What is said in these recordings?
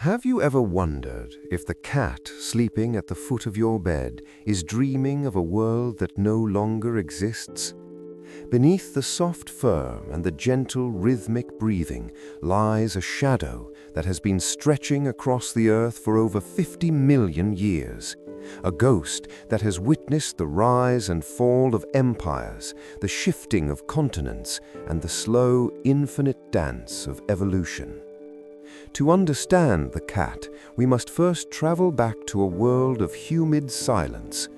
Have you ever wondered if the cat sleeping at the foot of your bed is dreaming of a world that no longer exists? Beneath the soft fur and the gentle rhythmic breathing lies a shadow that has been stretching across the earth for over 50 million years. A ghost that has witnessed the rise and fall of empires, the shifting of continents, and the slow, infinite dance of evolution. To understand the cat, we must first travel back to a world of humid silence,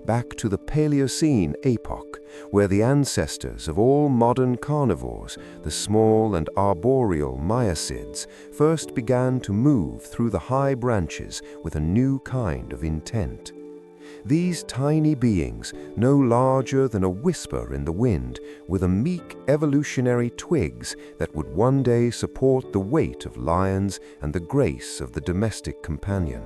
back to the Paleocene epoch, where the ancestors of all modern carnivores, the small and arboreal maiacids, first began to move through the high branches with a new kind of intent. These tiny beings, no larger than a whisper in the wind, were the meek evolutionary twigs that would one day support the weight of lions and the grace of the domestic companion.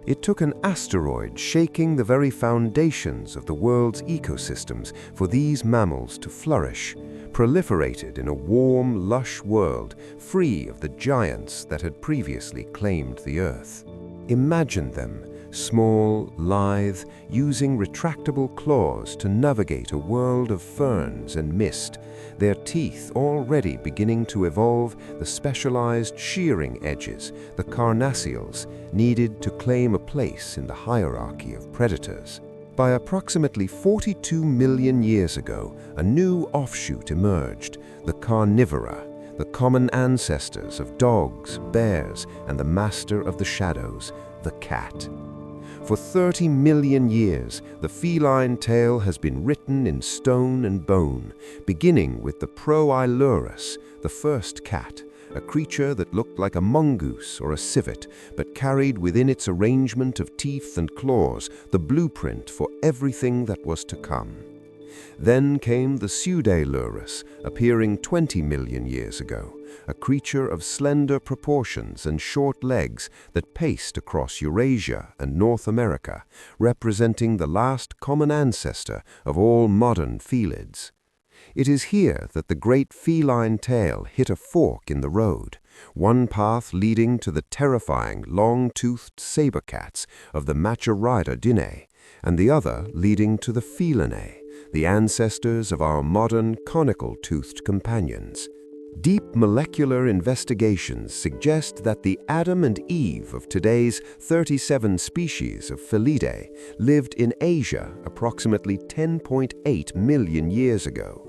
It took an asteroid shaking the very foundations of the world's ecosystems for these mammals to flourish, proliferated in a warm, lush world free of the giants that had previously claimed the Earth. Imagine them, small, lithe, using retractable claws to navigate a world of ferns and mist, their teeth already beginning to evolve the specialized shearing edges, the carnassials, needed to claim a place in the hierarchy of predators. By approximately 42 million years ago, a new offshoot emerged, the carnivora, the common ancestors of dogs, bears, and the master of the shadows, the cat. For 30 million years, the feline tale has been written in stone and bone, beginning with the Proilurus, the first cat, a creature that looked like a mongoose or a civet, but carried within its arrangement of teeth and claws the blueprint for everything that was to come. Then came the Pseudalurus, appearing 20 million years ago, a creature of slender proportions and short legs that paced across Eurasia and North America, representing the last common ancestor of all modern felids. It is here that the great feline tale hit a fork in the road, one path leading to the terrifying long-toothed saber cats of the Machorida and the other leading to the feline, the ancestors of our modern conical-toothed companions. Deep molecular investigations suggest that the Adam and Eve of today's 37 species of Felidae lived in Asia approximately 10.8 million years ago.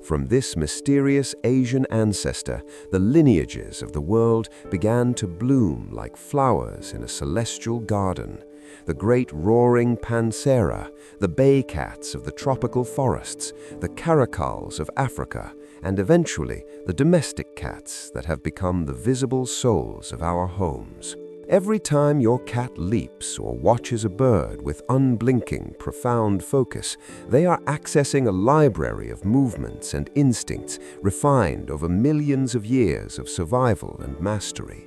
From this mysterious Asian ancestor, the lineages of the world began to bloom like flowers in a celestial garden. The great roaring Pansera, the bay cats of the tropical forests, the caracals of Africa, and eventually the domestic cats that have become the visible souls of our homes. Every time your cat leaps or watches a bird with unblinking, profound focus, they are accessing a library of movements and instincts refined over millions of years of survival and mastery.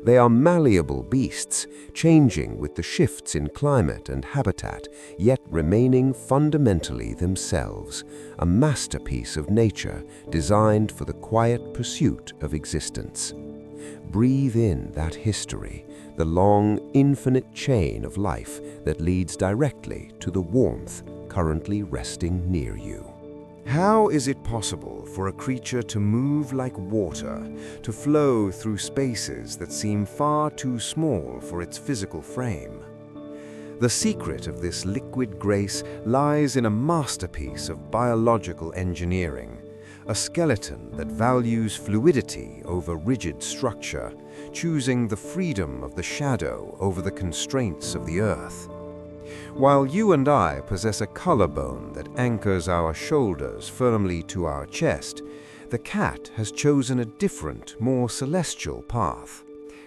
They are malleable beasts, changing with the shifts in climate and habitat, yet remaining fundamentally themselves, a masterpiece of nature designed for the quiet pursuit of existence. Breathe in that history, the long, infinite chain of life that leads directly to the warmth currently resting near you. How is it possible for a creature to move like water, to flow through spaces that seem far too small for its physical frame? The secret of this liquid grace lies in a masterpiece of biological engineering, a skeleton that values fluidity over rigid structure, choosing the freedom of the shadow over the constraints of the earth. While you and I possess a collarbone that anchors our shoulders firmly to our chest, the cat has chosen a different, more celestial path.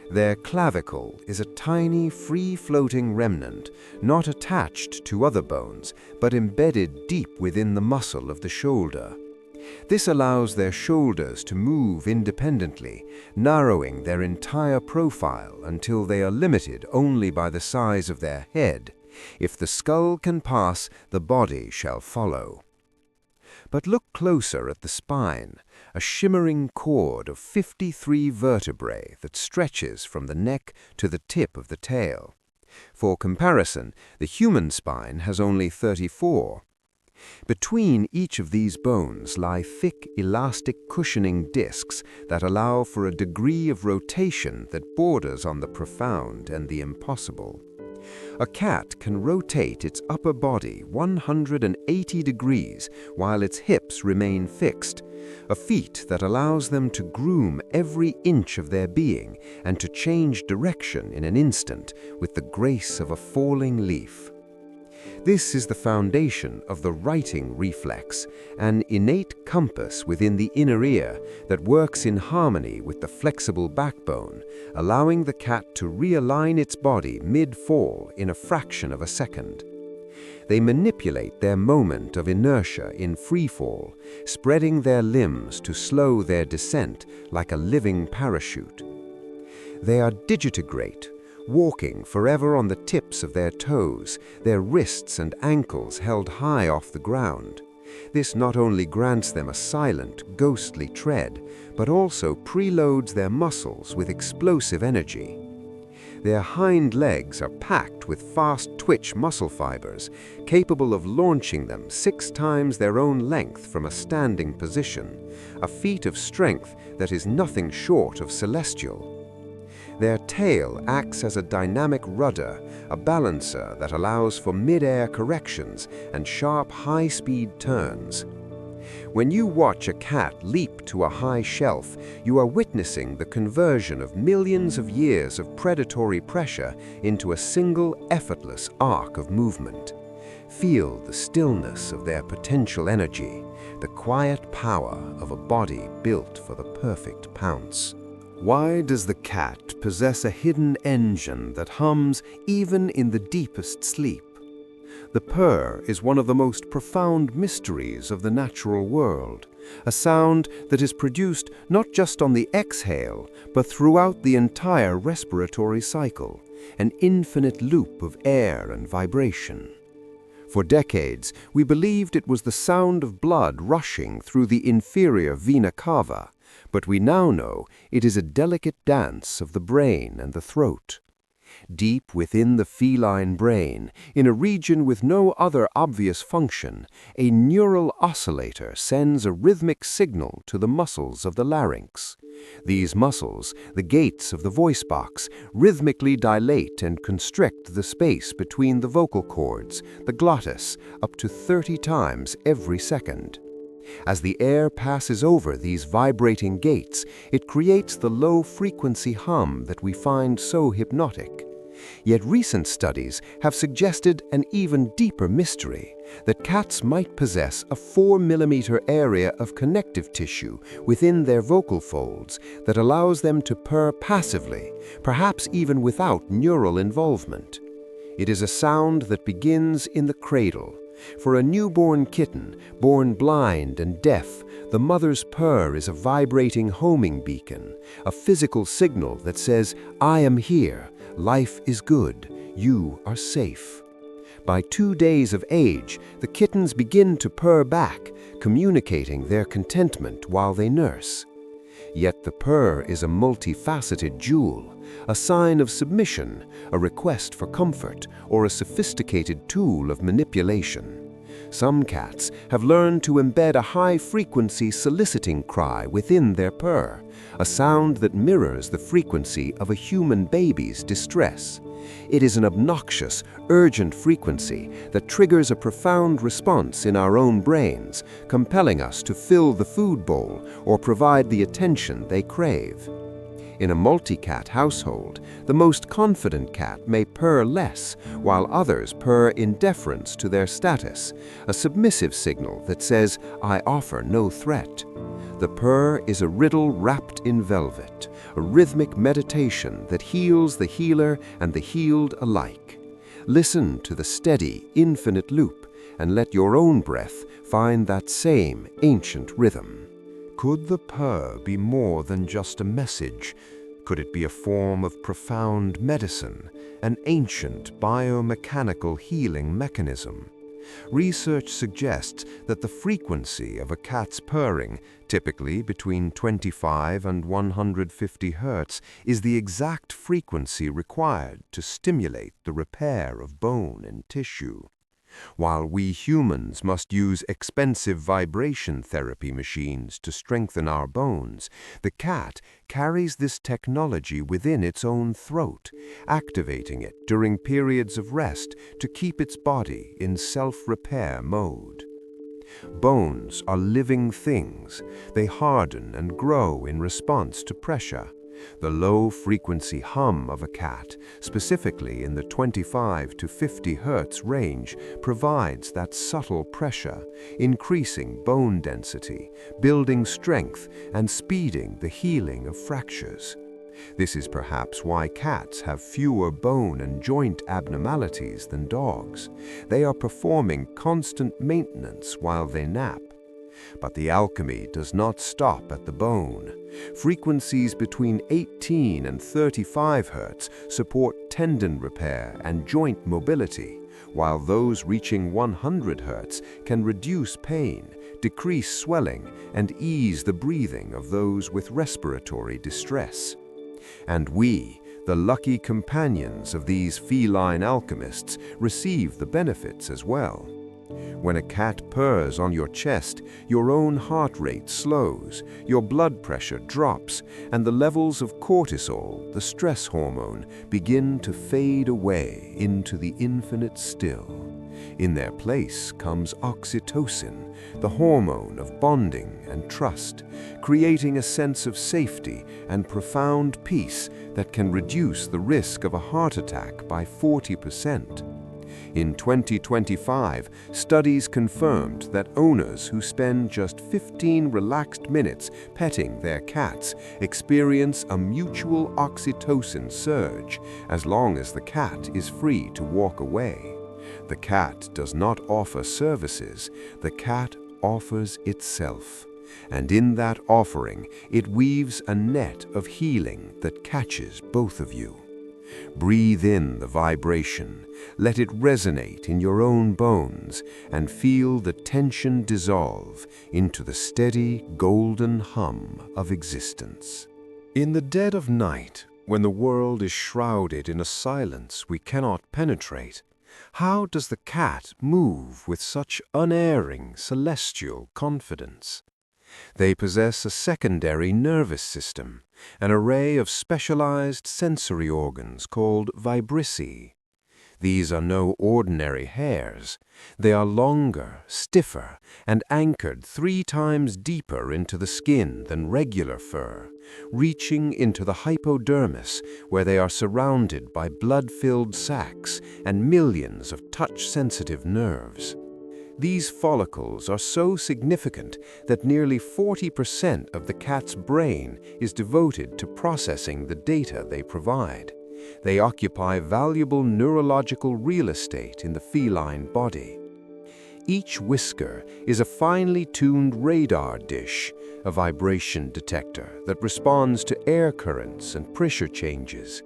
Their clavicle is a tiny, free-floating remnant, not attached to other bones, but embedded deep within the muscle of the shoulder. This allows their shoulders to move independently, narrowing their entire profile until they are limited only by the size of their head. If the skull can pass, the body shall follow. But look closer at the spine, a shimmering cord of 53 vertebrae that stretches from the neck to the tip of the tail. For comparison, the human spine has only 34. Between each of these bones lie thick, elastic cushioning discs that allow for a degree of rotation that borders on the profound and the impossible. A cat can rotate its upper body 180 degrees while its hips remain fixed, a feat that allows them to groom every inch of their being and to change direction in an instant with the grace of a falling leaf. This is the foundation of the writing reflex, an innate compass within the inner ear that works in harmony with the flexible backbone, allowing the cat to realign its body mid-fall in a fraction of a second. They manipulate their moment of inertia in freefall, spreading their limbs to slow their descent like a living parachute. They are digitigrade, walking forever on the tips of their toes, their wrists and ankles held high off the ground. This not only grants them a silent, ghostly tread, but also preloads their muscles with explosive energy. Their hind legs are packed with fast-twitch muscle fibers, capable of launching them 6 times their own length from a standing position, a feat of strength that is nothing short of celestial. Their tail acts as a dynamic rudder, a balancer that allows for mid-air corrections and sharp, high-speed turns. When you watch a cat leap to a high shelf, you are witnessing the conversion of millions of years of predatory pressure into a single, effortless arc of movement. Feel the stillness of their potential energy, the quiet power of a body built for the perfect pounce. Why does the cat possess a hidden engine that hums even in the deepest sleep? The purr is one of the most profound mysteries of the natural world, a sound that is produced not just on the exhale, but throughout the entire respiratory cycle, an infinite loop of air and vibration. For decades, we believed it was the sound of blood rushing through the inferior vena cava, but we now know it is a delicate dance of the brain and the throat. Deep within the feline brain, in a region with no other obvious function, a neural oscillator sends a rhythmic signal to the muscles of the larynx. These muscles, the gates of the voice box, rhythmically dilate and constrict the space between the vocal cords, the glottis, up to 30 times every second. As the air passes over these vibrating gates, it creates the low-frequency hum that we find so hypnotic. Yet recent studies have suggested an even deeper mystery, that cats might possess a 4-millimeter area of connective tissue within their vocal folds that allows them to purr passively, perhaps even without neural involvement. It is a sound that begins in the cradle. For a newborn kitten, born blind and deaf, the mother's purr is a vibrating homing beacon, a physical signal that says, "I am here, life is good, you are safe." By 2 days of age, the kittens begin to purr back, communicating their contentment while they nurse. Yet the purr is a multifaceted jewel, a sign of submission, a request for comfort, or a sophisticated tool of manipulation. Some cats have learned to embed a high-frequency soliciting cry within their purr, a sound that mirrors the frequency of a human baby's distress. It is an obnoxious, urgent frequency that triggers a profound response in our own brains, compelling us to fill the food bowl or provide the attention they crave. In a multi-cat household, the most confident cat may purr less, while others purr in deference to their status, a submissive signal that says, "I offer no threat." The purr is a riddle wrapped in velvet, a rhythmic meditation that heals the healer and the healed alike. Listen to the steady, infinite loop, and let your own breath find that same ancient rhythm. Could the purr be more than just a message? Could it be a form of profound medicine, an ancient biomechanical healing mechanism? Research suggests that the frequency of a cat's purring, typically between 25 and 150 Hz, is the exact frequency required to stimulate the repair of bone and tissue. While we humans must use expensive vibration therapy machines to strengthen our bones, the cat carries this technology within its own throat, activating it during periods of rest to keep its body in self-repair mode. Bones are living things. They harden and grow in response to pressure. The low-frequency hum of a cat, specifically in the 25 to 50 Hz range, provides that subtle pressure, increasing bone density, building strength, and speeding the healing of fractures. This is perhaps why cats have fewer bone and joint abnormalities than dogs. They are performing constant maintenance while they nap. But the alchemy does not stop at the bone. Frequencies between 18 and 35 Hz support tendon repair and joint mobility, while those reaching 100 Hz can reduce pain, decrease swelling, and ease the breathing of those with respiratory distress. And we, the lucky companions of these feline alchemists, receive the benefits as well. When a cat purrs on your chest, your own heart rate slows, your blood pressure drops, and the levels of cortisol, the stress hormone, begin to fade away into the infinite still. In their place comes oxytocin, the hormone of bonding and trust, creating a sense of safety and profound peace that can reduce the risk of a heart attack by 40%. In 2025, studies confirmed that owners who spend just 15 relaxed minutes petting their cats experience a mutual oxytocin surge, as long as the cat is free to walk away. The cat does not offer services, the cat offers itself. And in that offering, it weaves a net of healing that catches both of you. Breathe in the vibration, let it resonate in your own bones, and feel the tension dissolve into the steady golden hum of existence. In the dead of night, when the world is shrouded in a silence we cannot penetrate, how does the cat move with such unerring celestial confidence? They possess a secondary nervous system, an array of specialized sensory organs called vibrissae. These are no ordinary hairs. They are longer, stiffer, and anchored 3 times deeper into the skin than regular fur, reaching into the hypodermis, where they are surrounded by blood-filled sacs and millions of touch-sensitive nerves. These follicles are so significant that nearly 40% of the cat's brain is devoted to processing the data they provide. They occupy valuable neurological real estate in the feline body. Each whisker is a finely tuned radar dish, a vibration detector that responds to air currents and pressure changes.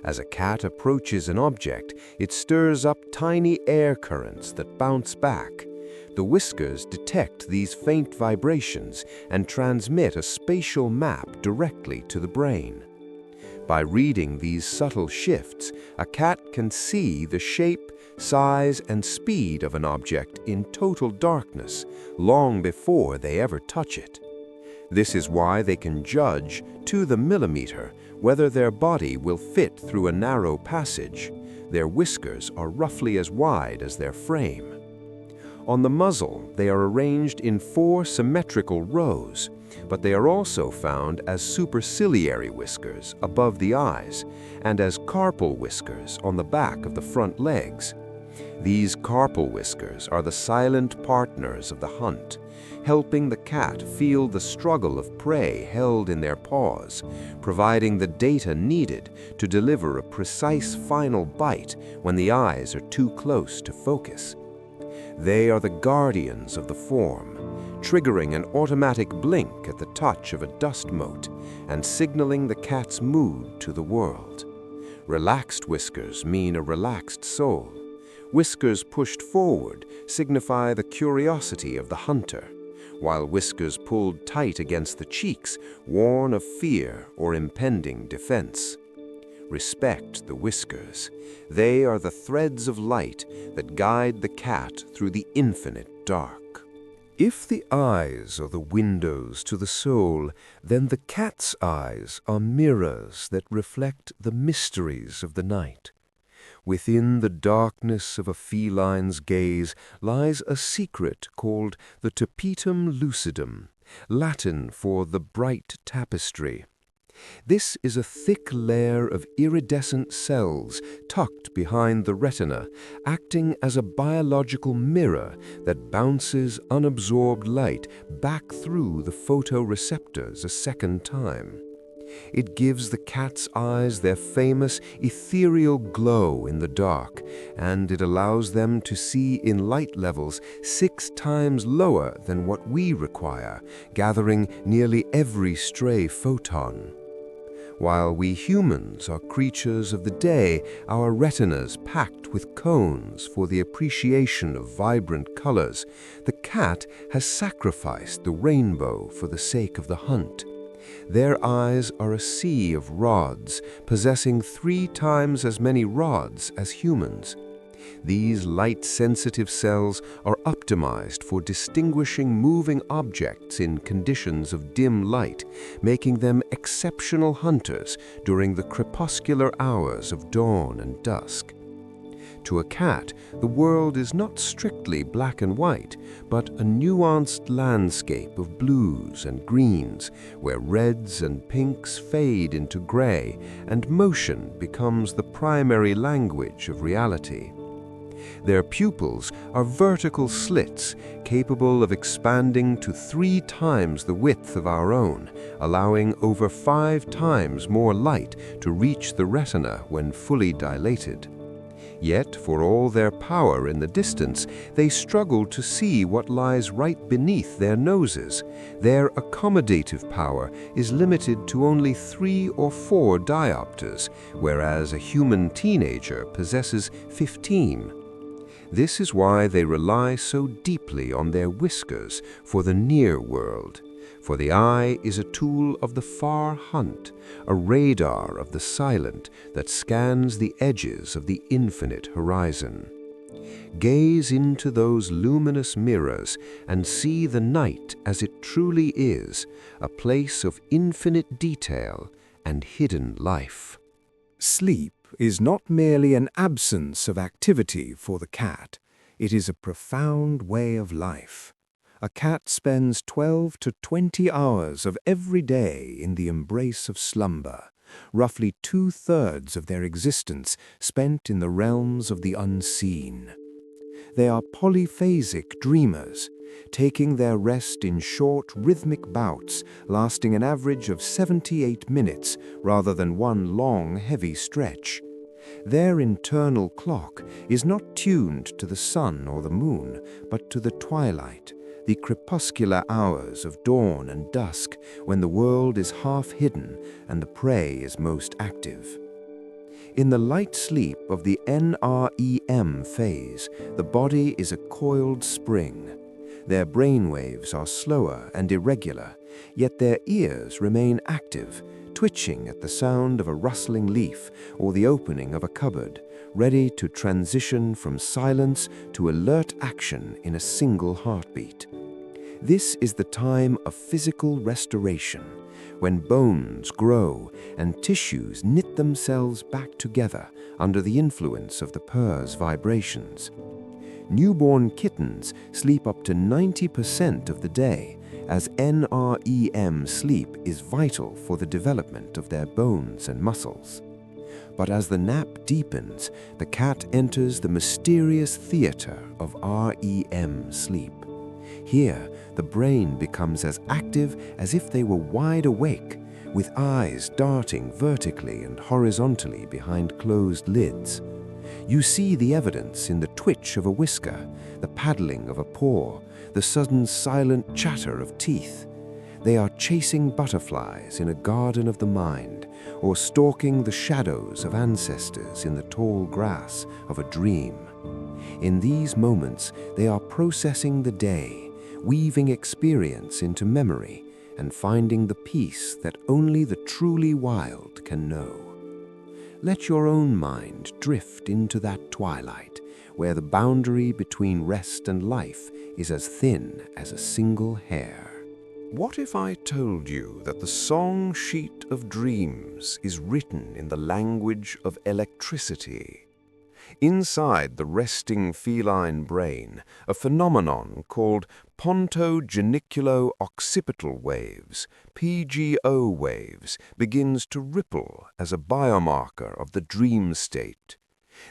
As a cat approaches an object, it stirs up tiny air currents that bounce back. The whiskers detect these faint vibrations and transmit a spatial map directly to the brain. By reading these subtle shifts, a cat can see the shape, size, and speed of an object in total darkness long before they ever touch it. This is why they can judge, to the millimeter, whether their body will fit through a narrow passage. Their whiskers are roughly as wide as their frame. On the muzzle, they are arranged in 4 symmetrical rows, but they are also found as superciliary whiskers above the eyes and as carpal whiskers on the back of the front legs. These carpal whiskers are the silent partners of the hunt, helping the cat feel the struggle of prey held in their paws, providing the data needed to deliver a precise final bite when the eyes are too close to focus. They are the guardians of the form, triggering an automatic blink at the touch of a dust mote and signaling the cat's mood to the world. Relaxed whiskers mean a relaxed soul, Whiskers pushed forward signify the curiosity of the hunter, while whiskers pulled tight against the cheeks warn of fear or impending defense. Respect the whiskers. They are the threads of light that guide the cat through the infinite dark. If the eyes are the windows to the soul, then the cat's eyes are mirrors that reflect the mysteries of the night. Within the darkness of a feline's gaze lies a secret called the tapetum lucidum, Latin for the bright tapestry. This is a thick layer of iridescent cells tucked behind the retina, acting as a biological mirror that bounces unabsorbed light back through the photoreceptors a second time. It gives the cat's eyes their famous ethereal glow in the dark, and it allows them to see in light levels 6 times lower than what we require, gathering nearly every stray photon. While we humans are creatures of the day, our retinas packed with cones for the appreciation of vibrant colors, the cat has sacrificed the rainbow for the sake of the hunt. Their eyes are a sea of rods, possessing 3 times as many rods as humans. These light-sensitive cells are optimized for distinguishing moving objects in conditions of dim light, making them exceptional hunters during the crepuscular hours of dawn and dusk. To a cat, the world is not strictly black and white, but a nuanced landscape of blues and greens, where reds and pinks fade into gray, and motion becomes the primary language of reality. Their pupils are vertical slits capable of expanding to 3 times the width of our own, allowing over 5 times more light to reach the retina when fully dilated. Yet, for all their power in the distance, they struggle to see what lies right beneath their noses. Their accommodative power is limited to only 3 or 4 diopters, whereas a human teenager possesses 15. This is why they rely so deeply on their whiskers for the near world. For the eye is a tool of the far hunt, a radar of the silent that scans the edges of the infinite horizon. Gaze into those luminous mirrors and see the night as it truly is, a place of infinite detail and hidden life. Sleep is not merely an absence of activity for the cat, it is a profound way of life. A cat spends 12 to 20 hours of every day in the embrace of slumber, roughly 2/3 of their existence spent in the realms of the unseen. They are polyphasic dreamers, taking their rest in short rhythmic bouts lasting an average of 78 minutes rather than one long, heavy stretch. Their internal clock is not tuned to the sun or the moon, but to the twilight, the crepuscular hours of dawn and dusk when the world is half hidden and the prey is most active. In the light sleep of the NREM phase, the body is a coiled spring. Their brainwaves are slower and irregular, yet their ears remain active, twitching at the sound of a rustling leaf or the opening of a cupboard, ready to transition from silence to alert action in a single heartbeat. This is the time of physical restoration, when bones grow and tissues knit themselves back together under the influence of the purr's vibrations. Newborn kittens sleep up to 90% of the day, as NREM sleep is vital for the development of their bones and muscles. But as the nap deepens, the cat enters the mysterious theater of REM sleep. Here, the brain becomes as active as if they were wide awake, with eyes darting vertically and horizontally behind closed lids. You see the evidence in the twitch of a whisker, the paddling of a paw, the sudden silent chatter of teeth. They are chasing butterflies in a garden of the mind, or stalking the shadows of ancestors in the tall grass of a dream. In these moments, they are processing the day, weaving experience into memory, and finding the peace that only the truly wild can know. Let your own mind drift into that twilight, where the boundary between rest and life is as thin as a single hair. What if I told you that the song sheet of dreams is written in the language of electricity? Inside the resting feline brain, a phenomenon called pontogeniculo-occipital waves, PGO waves, begins to ripple as a biomarker of the dream state.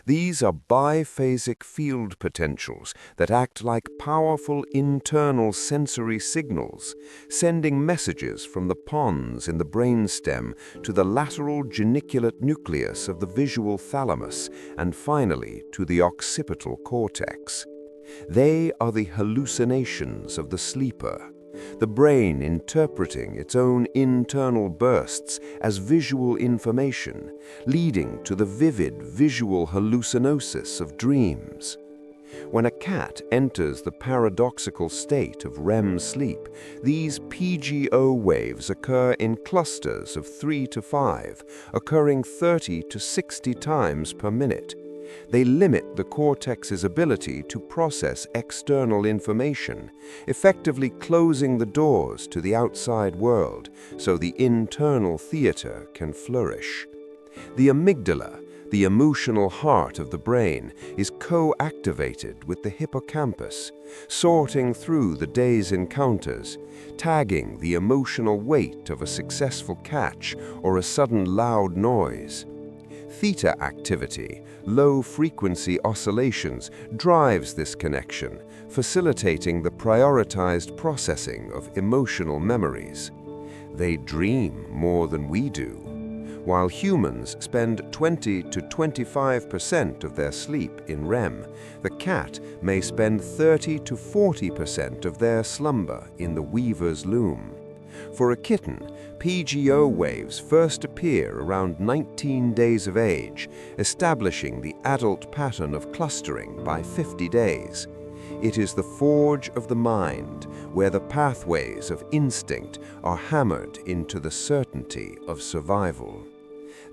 These are biphasic field potentials that act like powerful internal sensory signals, sending messages from the pons in the brainstem to the lateral geniculate nucleus of the visual thalamus and finally to the occipital cortex. They are the hallucinations of the sleeper, the brain interpreting its own internal bursts as visual information, leading to the vivid visual hallucinosis of dreams. When a cat enters the paradoxical state of REM sleep, these PGO waves occur in clusters of 3 to 5, occurring 30 to 60 times per minute. They limit the cortex's ability to process external information, effectively closing the doors to the outside world so the internal theater can flourish. The amygdala, the emotional heart of the brain, is co-activated with the hippocampus, sorting through the day's encounters, tagging the emotional weight of a successful catch or a sudden loud noise. Theta activity, low-frequency oscillations, drives this connection, facilitating the prioritized processing of emotional memories. They dream more than we do. While humans spend 20 to 25% of their sleep in REM, the cat may spend 30 to 40% of their slumber in the weaver's loom. For a kitten, PGO waves first appear around 19 days of age, establishing the adult pattern of clustering by 50 days. It is the forge of the mind, where the pathways of instinct are hammered into the certainty of survival.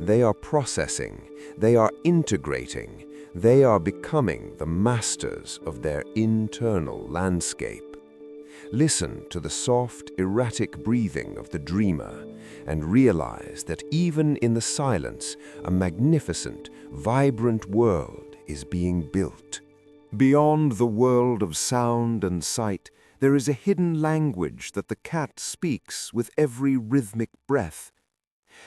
They are processing, they are integrating, they are becoming the masters of their internal landscape. Listen to the soft, erratic breathing of the dreamer and realize that even in the silence, a magnificent, vibrant world is being built. Beyond the world of sound and sight, there is a hidden language that the cat speaks with every rhythmic breath.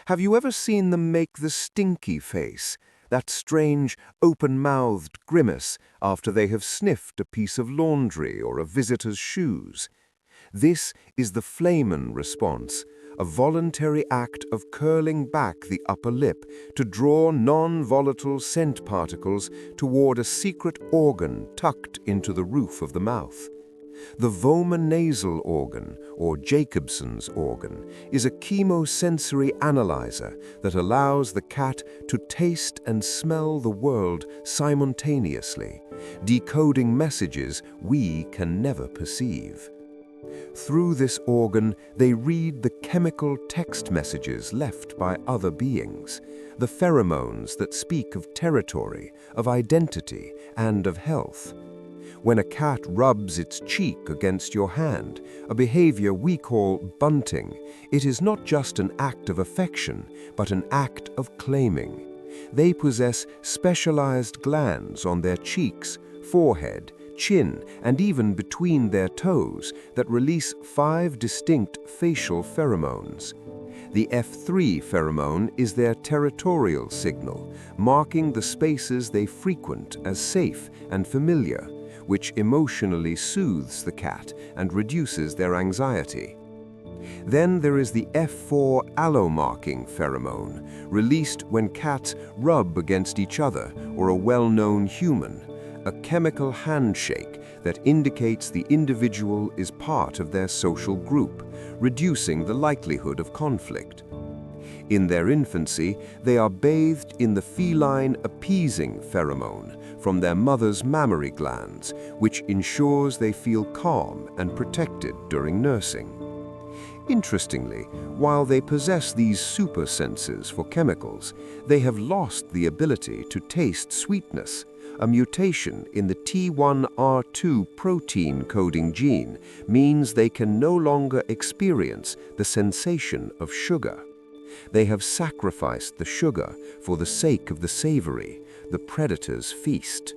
Have you ever seen them make the stinky face, that strange, open-mouthed grimace after they have sniffed a piece of laundry or a visitor's shoes? This is the flamen response, a voluntary act of curling back the upper lip to draw non-volatile scent particles toward a secret organ tucked into the roof of the mouth. The vomonasal organ, or Jacobson's organ, is a chemosensory analyzer that allows the cat to taste and smell the world simultaneously, decoding messages we can never perceive. Through this organ, they read the chemical text messages left by other beings, the pheromones that speak of territory, of identity, and of health. When a cat rubs its cheek against your hand, a behavior we call bunting, it is not just an act of affection, but an act of claiming. They possess specialized glands on their cheeks, forehead, chin, and even between their toes that release 5 distinct facial pheromones. The F3 pheromone is their territorial signal, marking the spaces they frequent as safe and familiar, which emotionally soothes the cat and reduces their anxiety. Then there is the F4 allomarking pheromone, released when cats rub against each other or a well-known human, a chemical handshake that indicates the individual is part of their social group, reducing the likelihood of conflict. In their infancy, they are bathed in the feline appeasing pheromone from their mother's mammary glands, which ensures they feel calm and protected during nursing. Interestingly, while they possess these super senses for chemicals, they have lost the ability to taste sweetness. A mutation in the T1R2 protein coding gene means they can no longer experience the sensation of sugar. They have sacrificed the sugar for the sake of the savory, the predator's feast.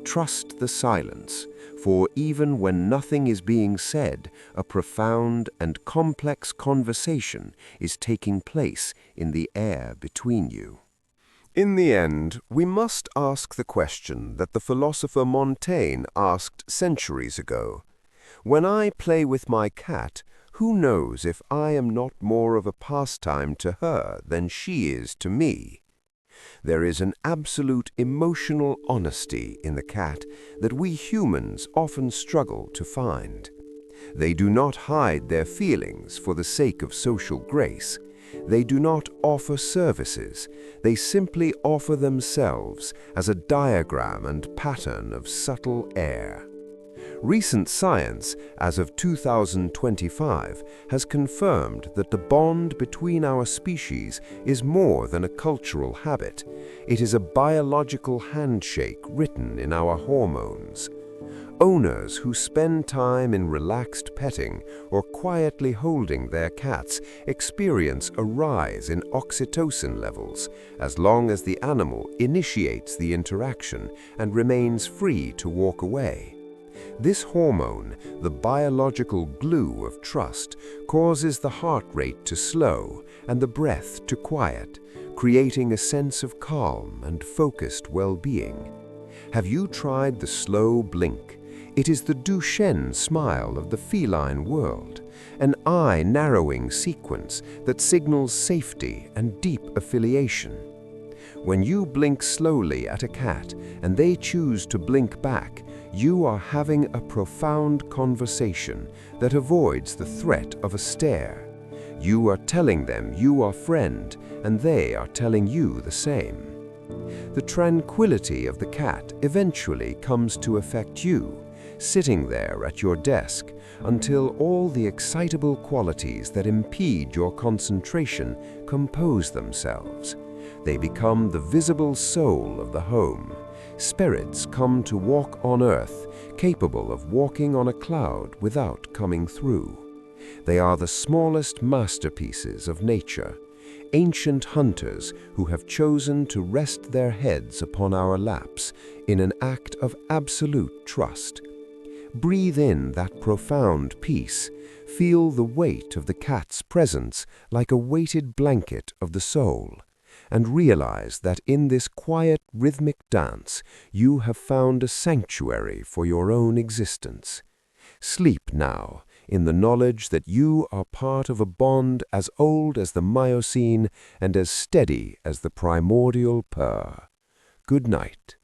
Trust the silence, for even when nothing is being said, a profound and complex conversation is taking place in the air between you. In the end, we must ask the question that the philosopher Montaigne asked centuries ago. When I play with my cat, who knows if I am not more of a pastime to her than she is to me? There is an absolute emotional honesty in the cat that we humans often struggle to find. They do not hide their feelings for the sake of social grace. They do not offer services. They simply offer themselves as a diagram and pattern of subtle air. Recent science, as of 2025, has confirmed that the bond between our species is more than a cultural habit. It is a biological handshake written in our hormones. Owners who spend time in relaxed petting or quietly holding their cats experience a rise in oxytocin levels as long as the animal initiates the interaction and remains free to walk away. This hormone, the biological glue of trust, causes the heart rate to slow and the breath to quiet, creating a sense of calm and focused well-being. Have you tried the slow blink? It is the Duchenne smile of the feline world, an eye-narrowing sequence that signals safety and deep affiliation. When you blink slowly at a cat and they choose to blink back, you are having a profound conversation that avoids the threat of a stare. You are telling them you are friend, and they are telling you the same. The tranquility of the cat eventually comes to affect you, sitting there at your desk until all the excitable qualities that impede your concentration compose themselves. They become the visible soul of the home. Spirits come to walk on earth, capable of walking on a cloud without coming through. They are the smallest masterpieces of nature, ancient hunters who have chosen to rest their heads upon our laps in an act of absolute trust. Breathe in that profound peace. Feel the weight of the cat's presence like a weighted blanket of the soul, and realize that in this quiet, rhythmic dance, you have found a sanctuary for your own existence. Sleep now in the knowledge that you are part of a bond as old as the Miocene and as steady as the primordial purr. Good night.